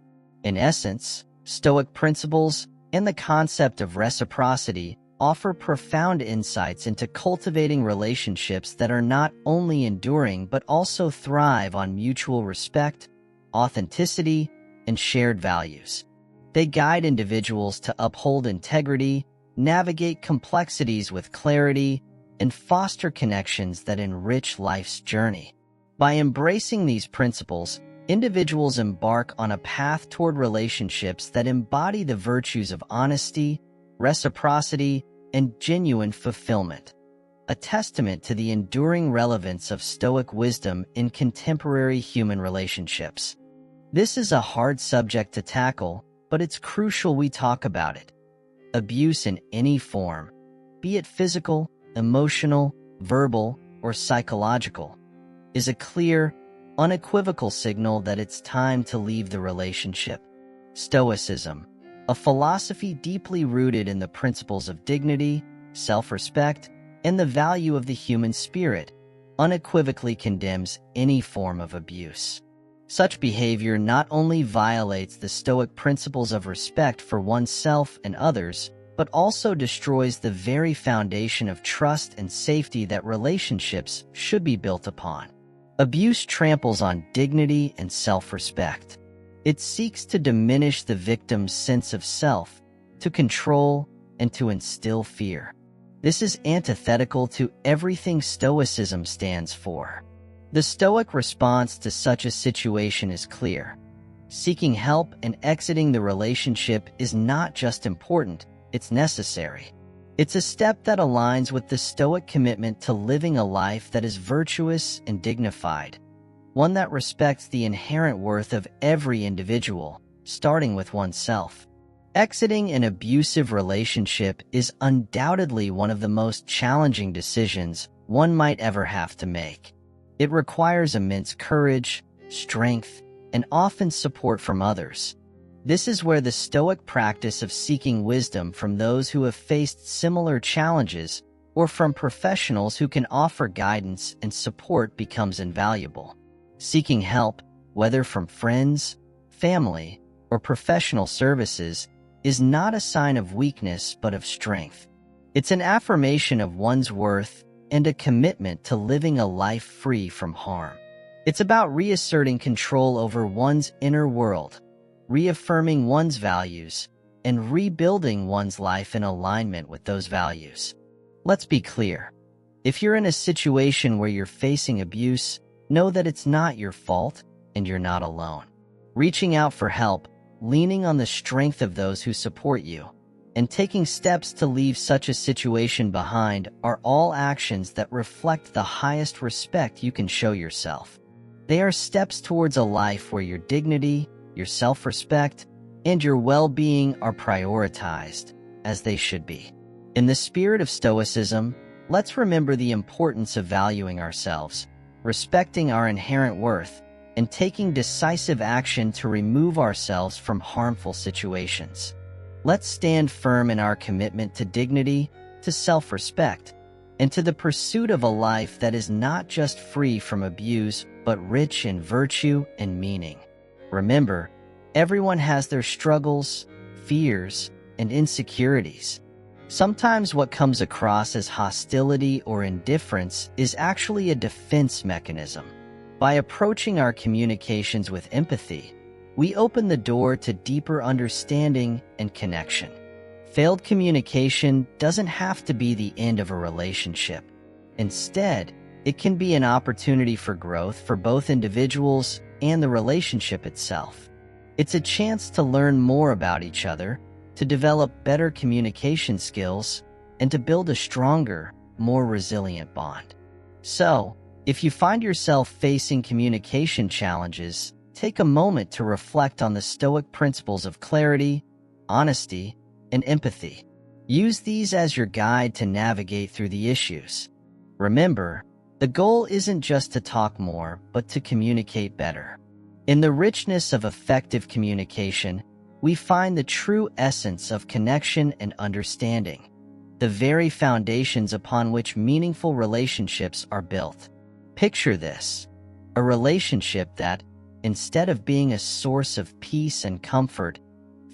In essence, Stoic principles and the concept of reciprocity offer profound insights into cultivating relationships that are not only enduring but also thrive on mutual respect, authenticity, and shared values. They guide individuals to uphold integrity, navigate complexities with clarity, and foster connections that enrich life's journey. By embracing these principles, individuals embark on a path toward relationships that embody the virtues of honesty, reciprocity, and genuine fulfillment, a testament to the enduring relevance of Stoic wisdom in contemporary human relationships. This is a hard subject to tackle, but it's crucial we talk about it. Abuse in any form, be it physical, emotional, verbal, or psychological, is a clear, unequivocal signal that it's time to leave the relationship. Stoicism, a philosophy deeply rooted in the principles of dignity, self-respect, and the value of the human spirit, unequivocally condemns any form of abuse. Such behavior not only violates the Stoic principles of respect for oneself and others, but also destroys the very foundation of trust and safety that relationships should be built upon. Abuse tramples on dignity and self-respect. It seeks to diminish the victim's sense of self, to control, and to instill fear. This is antithetical to everything Stoicism stands for. The Stoic response to such a situation is clear. Seeking help and exiting the relationship is not just important, it's necessary. It's a step that aligns with the Stoic commitment to living a life that is virtuous and dignified, one that respects the inherent worth of every individual, starting with oneself. Exiting an abusive relationship is undoubtedly one of the most challenging decisions one might ever have to make. It requires immense courage, strength, and often support from others. This is where the Stoic practice of seeking wisdom from those who have faced similar challenges or from professionals who can offer guidance and support becomes invaluable. Seeking help, whether from friends, family, or professional services, is not a sign of weakness but of strength. It's an affirmation of one's worth and a commitment to living a life free from harm. It's about reasserting control over one's inner world, reaffirming one's values, and rebuilding one's life in alignment with those values. Let's be clear. If you're in a situation where you're facing abuse, know that it's not your fault and you're not alone. Reaching out for help, leaning on the strength of those who support you, and taking steps to leave such a situation behind are all actions that reflect the highest respect you can show yourself. They are steps towards a life where your dignity, your self-respect, and your well-being are prioritized, as they should be. In the spirit of Stoicism, let's remember the importance of valuing ourselves, respecting our inherent worth, and taking decisive action to remove ourselves from harmful situations. Let's stand firm in our commitment to dignity, to self-respect, and to the pursuit of a life that is not just free from abuse, but rich in virtue and meaning. Remember, everyone has their struggles, fears, and insecurities. Sometimes what comes across as hostility or indifference is actually a defense mechanism. By approaching our communications with empathy, we open the door to deeper understanding and connection. Failed communication doesn't have to be the end of a relationship. Instead, it can be an opportunity for growth for both individuals and the relationship itself. It's a chance to learn more about each other, to develop better communication skills, and to build a stronger, more resilient bond. So, if you find yourself facing communication challenges, take a moment to reflect on the Stoic principles of clarity, honesty, and empathy. Use these as your guide to navigate through the issues. Remember, the goal isn't just to talk more, but to communicate better. In the richness of effective communication, we find the true essence of connection and understanding, the very foundations upon which meaningful relationships are built. Picture this: a relationship that, instead of being a source of peace and comfort,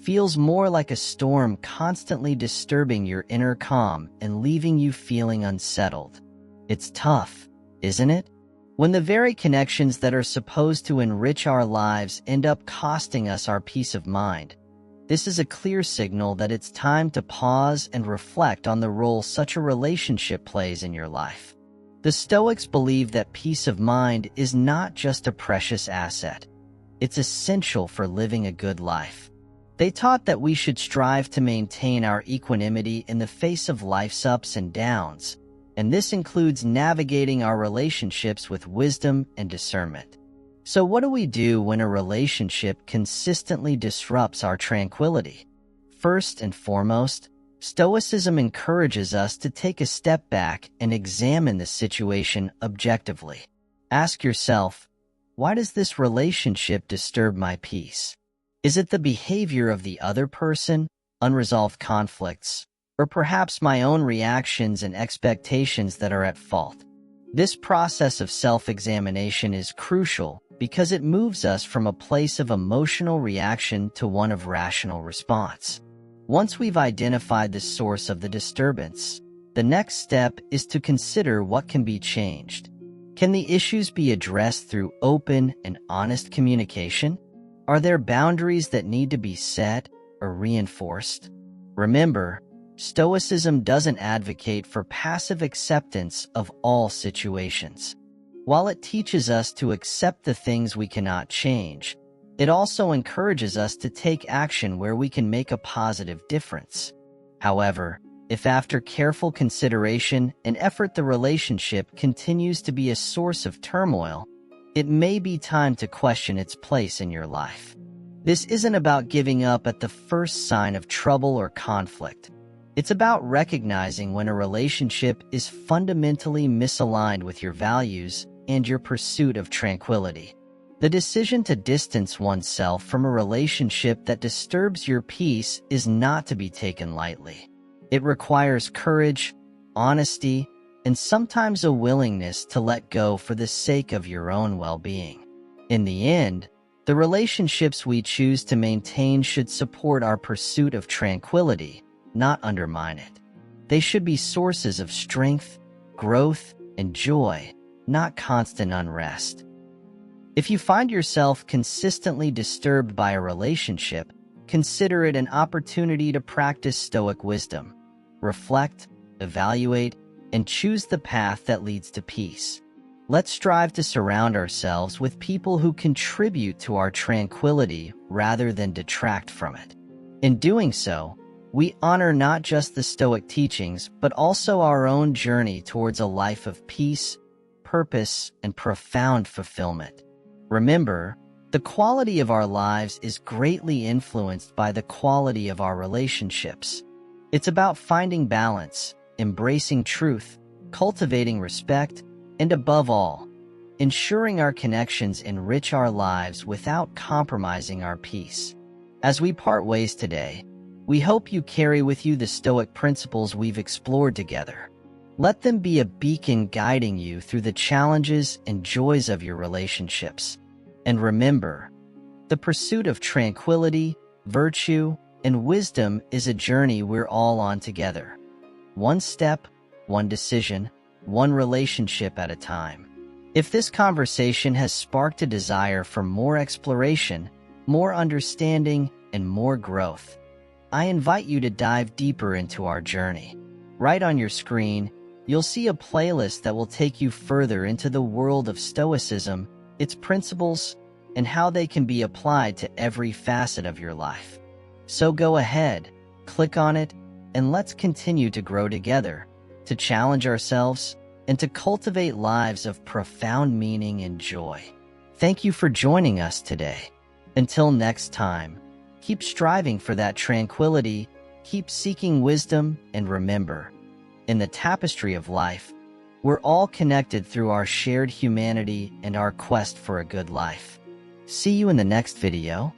feels more like a storm constantly disturbing your inner calm and leaving you feeling unsettled. It's tough, isn't it? When the very connections that are supposed to enrich our lives end up costing us our peace of mind. This is a clear signal that it's time to pause and reflect on the role such a relationship plays in your life. The Stoics believe that peace of mind is not just a precious asset. It's essential for living a good life. They taught that we should strive to maintain our equanimity in the face of life's ups and downs, and this includes navigating our relationships with wisdom and discernment. So what do we do when a relationship consistently disrupts our tranquility? First and foremost, Stoicism encourages us to take a step back and examine the situation objectively. Ask yourself, why does this relationship disturb my peace? Is it the behavior of the other person, unresolved conflicts, or perhaps my own reactions and expectations that are at fault? This process of self-examination is crucial because it moves us from a place of emotional reaction to one of rational response. Once we've identified the source of the disturbance, the next step is to consider what can be changed. Can the issues be addressed through open and honest communication? Are there boundaries that need to be set or reinforced? Remember, Stoicism doesn't advocate for passive acceptance of all situations. While it teaches us to accept the things we cannot change, it also encourages us to take action where we can make a positive difference. However, if after careful consideration and effort the relationship continues to be a source of turmoil, it may be time to question its place in your life. This isn't about giving up at the first sign of trouble or conflict. It's about recognizing when a relationship is fundamentally misaligned with your values and your pursuit of tranquility. The decision to distance oneself from a relationship that disturbs your peace is not to be taken lightly. It requires courage, honesty, and sometimes a willingness to let go for the sake of your own well-being. In the end, the relationships we choose to maintain should support our pursuit of tranquility, not undermine it. They should be sources of strength, growth, and joy, not constant unrest. If you find yourself consistently disturbed by a relationship, consider it an opportunity to practice Stoic wisdom. Reflect, evaluate, and choose the path that leads to peace. Let's strive to surround ourselves with people who contribute to our tranquility rather than detract from it. In doing so, we honor not just the Stoic teachings, but also our own journey towards a life of peace, purpose, and profound fulfillment. Remember, the quality of our lives is greatly influenced by the quality of our relationships. It's about finding balance, embracing truth, cultivating respect, and above all, ensuring our connections enrich our lives without compromising our peace. As we part ways today, we hope you carry with you the Stoic principles we've explored together. Let them be a beacon guiding you through the challenges and joys of your relationships. And remember, the pursuit of tranquility, virtue, and wisdom is a journey we're all on together. One step, one decision, one relationship at a time. If this conversation has sparked a desire for more exploration, more understanding, and more growth, I invite you to dive deeper into our journey. Right on your screen, you'll see a playlist that will take you further into the world of Stoicism, its principles, and how they can be applied to every facet of your life. So go ahead, click on it, and let's continue to grow together, to challenge ourselves, and to cultivate lives of profound meaning and joy. Thank you for joining us today. Until next time, keep striving for that tranquility, keep seeking wisdom, and remember, in the tapestry of life, we're all connected through our shared humanity and our quest for a good life. See you in the next video.